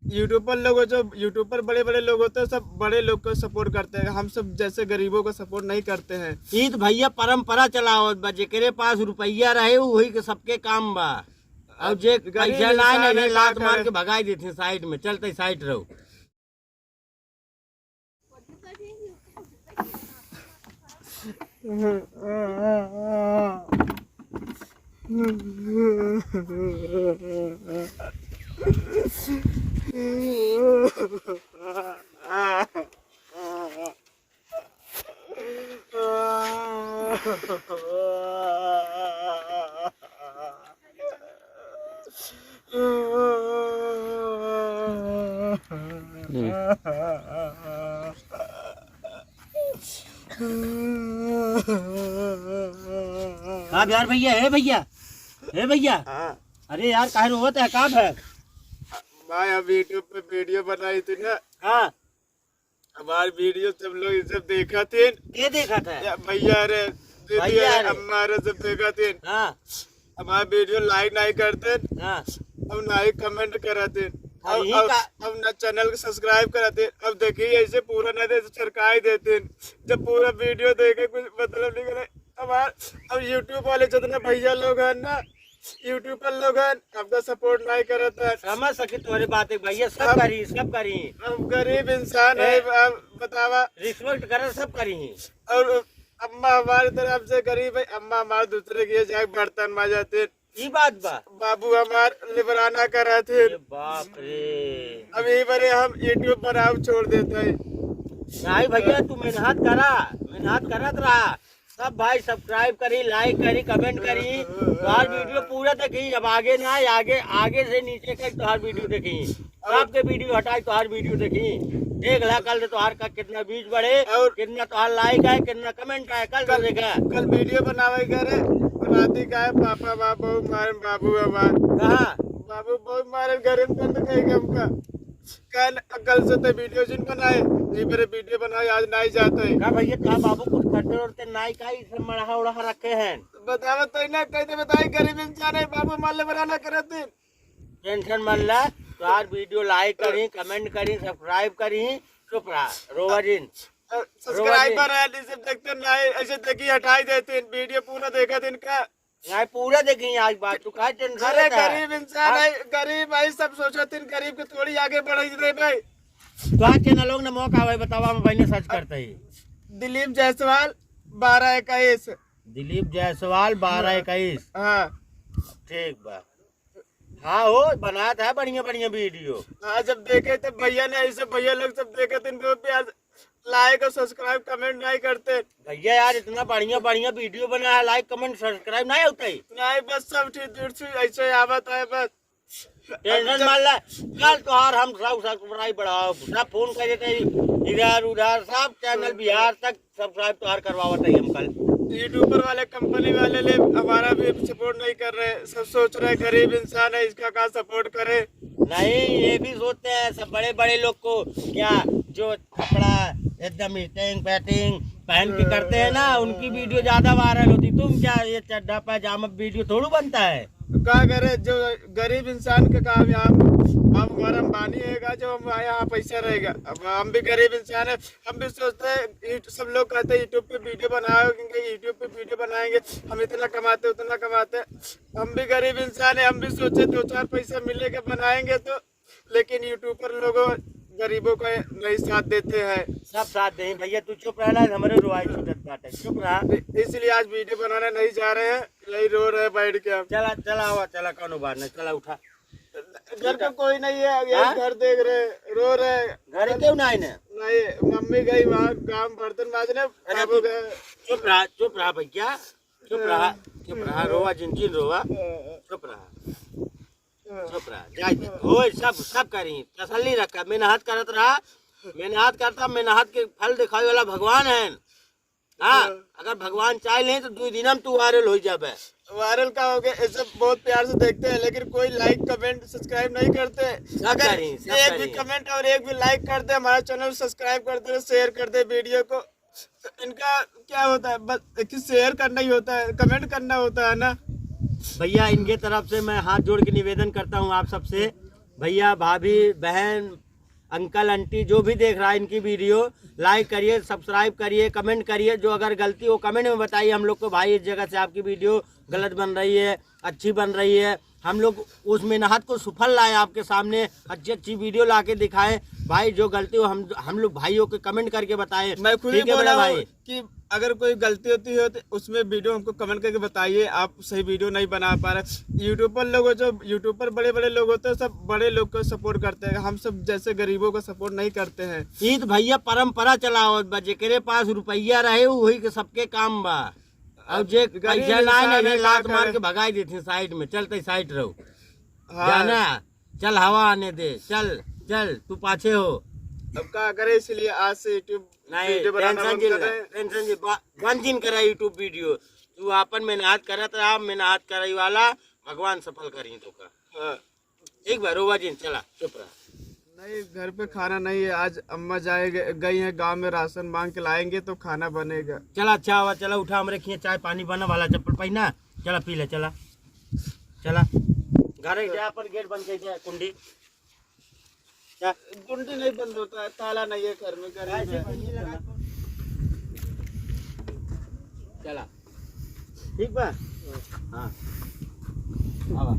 YouTuber लोग जो YouTuber बड़े बड़े लोग होते हैं सब बड़े लोग को सपोर्ट करते हैं, हम सब जैसे गरीबों को सपोर्ट नहीं करते हैं। ई तो भैया परंपरा चलाओ बा, जेकरे पास रुपया रहे वही के सबके काम बा। अब जे पैसा ना है ना लात मार के भगाई देते साइड में, चलते साइड रहो। यार भैया है भैया है भैया। अरे यार काहे रोवत है, काम है भाई अब यूट्यूब पे वीडियो बनाई थी ना। हाँ हमारी वीडियो सब लोग सब देखा थे। ये देखा था भैया रे दीदी रे अम्मा रे सब देखा थे। हाँ हमारी वीडियो लाइक नहीं करते। हाँ अब ना ही कमेंट कराते, अब ना चैनल को सब्सक्राइब कराते। अब देखिए ऐसे पूरा ना दे सरकार देते, जब पूरा वीडियो देखे कुछ मतलब नहीं करे। अब यूट्यूब वाले जितने भैया लोग हैं ना, यूट्यूबर लोग हैं, आपका सपोर्ट नहीं करता है। समझ सके तुम्हारी बात है भैया, सब करी। अब गरीब इंसान है, बतावा रिस्पेक्ट कर सब करी। और अम्मा हमारी तरफ से गरीब है, अम्मा हमारे दूसरे के जाके बर्तन माजाते। ये बात बा बाबू हमार लिबराना कराते। बाप रे अब यही बड़े हम यूट्यूब बनाओ छोड़ देते हैं। नहीं भैया तू मेहनत करत रहा। सब भाई सब्सक्राइब करी, लाइक करी, कमेंट करी, तुम्हार वीडियो पूरा देखी। अब आगे ना आगे से नीचे कर तुम्हार वीडियो देखी, आपके वीडियो हटाई तुम्हार वीडियो देखी। देख ला कल तुम्हार का कितना व्यूज बढ़े और कितना तुम्हार लाइक है, कितना कमेंट है। कल देखा कल वीडियो बनावे करे राती का है पापा बाबू मारे बाबू हमार कहा बाबू बहुत मारे गरीब बंद कहेगा हमका। कल से तो वीडियो जिन बनाए नहीं मेरे वीडियो बनाए आज नहीं जाते हैं। का भैया कहा बाबू कुछ करते उड़ते नाई का सब मढ़ा उड़ा रखे हैं। बतावा तो ना कहते बताए गरीब इंसान है बाबू माले बनाना करते। टेंशन मन ला तुम्हार वीडियो लाइक करी, कमेंट करी, सब्सक्राइब करी। चुप रहा रोवाजिन सब्सक्राइबर है सब देखते नहीं ऐसे देखी हटाई देते। वीडियो पूरा देखा थे इनका नहीं पूरा देखी आज बात तू का टेंशन। अरे गरीब इंसान है, गरीब भाई सब सोचते गरीब को थोड़ी आगे बढ़ाई दे भाई। तो आज चैनल लोग ने मौका भाई बतावा हम भाई ने सर्च करते ही। दिलीप जायसवाल 1221 दिलीप जायसवाल 1221। हाँ ठीक बा। हाँ हो बनाया था बढ़िया वीडियो। हाँ जब देखे तो भैया ने ऐसे भैया लोग सब देखे थे लाइक और सब्सक्राइब कमेंट नहीं करते। भैया यार इतना बढ़िया वीडियो बनाया, लाइक कमेंट सब्सक्राइब नहीं होता ही नहीं बस सब ठीक ऐसे आवत है बस। टेंशन मान ला कल तोहार हम सब सब्सक्राइब बढ़ाओ, सब फोन कर देते इधर उधर सब चैनल बिहार तक सब्सक्राइब तोहार करवावत है हम कल। यूट्यूबर वाले कंपनी वाले ले हमारा भी सपोर्ट नहीं कर रहे, सब सोच रहे गरीब इंसान है इसका क्या सपोर्ट करे। नहीं ये भी सोचते हैं सब बड़े लोग को क्या जो कपड़ा एकदम पैटिंग पहन के करते हैं ना उनकी वीडियो ज्यादा वायरल होती। तुम क्या ये चड्डा पैजामा वीडियो थोड़ा बनता है। क्या करे जो गरीब इंसान का काम यहाँ अब हमारा अंबानी रहेगा जो हम यहाँ पैसा रहेगा। अब हम भी गरीब इंसान है, हम भी सोचते हैं सब लोग कहते हैं यूट्यूब पे वीडियो बनाएंगे, यूट्यूब पे वीडियो बनाएंगे, हम इतना कमाते उतना कमाते। हम भी गरीब इंसान है, हम भी सोचे 2-4 पैसा मिलेगा बनाएंगे तो। लेकिन यूट्यूबर लोगों गरीबों को नहीं साथ देते हैं। सब साथ दें भैया तू चुप रहना हमारे रुआई छूटत बात है चुप रहा। इसलिए आज वीडियो बनाने नहीं जा रहे हैं, यही रो रहे बैठ के। हम चला कौन बात नहीं, चला उठा। घर पे कोई नहीं है, यही घर देख रहे रो रहे। घर क्यों नहीं मम्मी गई वहाँ काम बर्तन मांजने, बाबू गए। चुप रहा भैया चुप रहा रोवा जिन रोवा चुप रहा सब करी तसल्ली रखा। मेहनत करत रहा, मेहनत के फल दिखाई वाला भगवान है। हाँ अगर भगवान चाह ले तो 2 दिन में तू वायरल हो जाबे। वायरल का हो गया ऐसे बहुत प्यार से देखते हैं लेकिन कोई लाइक कमेंट सब्सक्राइब नहीं करते। अगर एक भी कमेंट और एक भी लाइक करते हमारा चैनल सब्सक्राइब करते शेयर करते वीडियो को तो इनका क्या होता है बस शेयर करना ही होता है, कमेंट करना होता है ना। भैया इनके तरफ से मैं हाथ जोड़ के निवेदन करता हूँ आप सबसे भैया भाभी बहन अंकल आंटी जो भी देख रहा है इनकी वीडियो लाइक करिए, सब्सक्राइब करिए, कमेंट करिए। जो अगर गलती हो कमेंट में बताइए हम लोग को, भाई इस जगह से आपकी वीडियो गलत बन रही है, अच्छी बन रही है। हम लोग उस मेहनत को सफल लाए आपके सामने, अच्छी अच्छी वीडियो ला के दिखाएं। भाई जो गलती हो हम लोग भाइयों के कमेंट करके बताएं। मैं खुद ही ठीक है बोला बड़े हूँ भाई कि अगर कोई गलती होती है तो उसमें वीडियो हमको कमेंट करके बताइए, आप सही वीडियो नहीं बना पा रहे। यूट्यूबर लोग जो यूट्यूबर बड़े बड़े लोग होते हैं सब बड़े लोग को सपोर्ट करते हैं, हम सब जैसे गरीबों को सपोर्ट नहीं करते हैं। ईद भैया परंपरा चलाओ, जेकरे पास रुपया रहे वही के सबके काम बा। और जे पैसा ना नहीं लात मार के भगाई देते साइड में, चलते साइड रहो। हाँ। जाना चल हवा आने दे, चल चल तू पाछे हो। अब क्या करे, इसलिए आज से यूट्यूब नहीं वीडियो बनाना टेंशन बंद जी कर रहे हैं। टेंशन जी बंद दिन करा यूट्यूब वीडियो। तू आपन मेहनत करत रहा, मेहनत करई वाला भगवान सफल करी तो का। हाँ। एक बार रोवा दिन चला चुप रहा। नहीं, घर पे खाना नहीं है आज। अम्मा गई हैं गांव में, राशन मांग के लाएंगे तो खाना बनेगा। चला अच्छा हुआ, चला उठा हमरे खिए चाय पानी बना वाला, चप्पल पहना, चला पी ले, चला चला घर जा पर गेट बंद कर दे, कुंडी कुंडी नहीं बंद होता है, ताला नहीं है घर में। चला ठीक बा। हाँ आवा।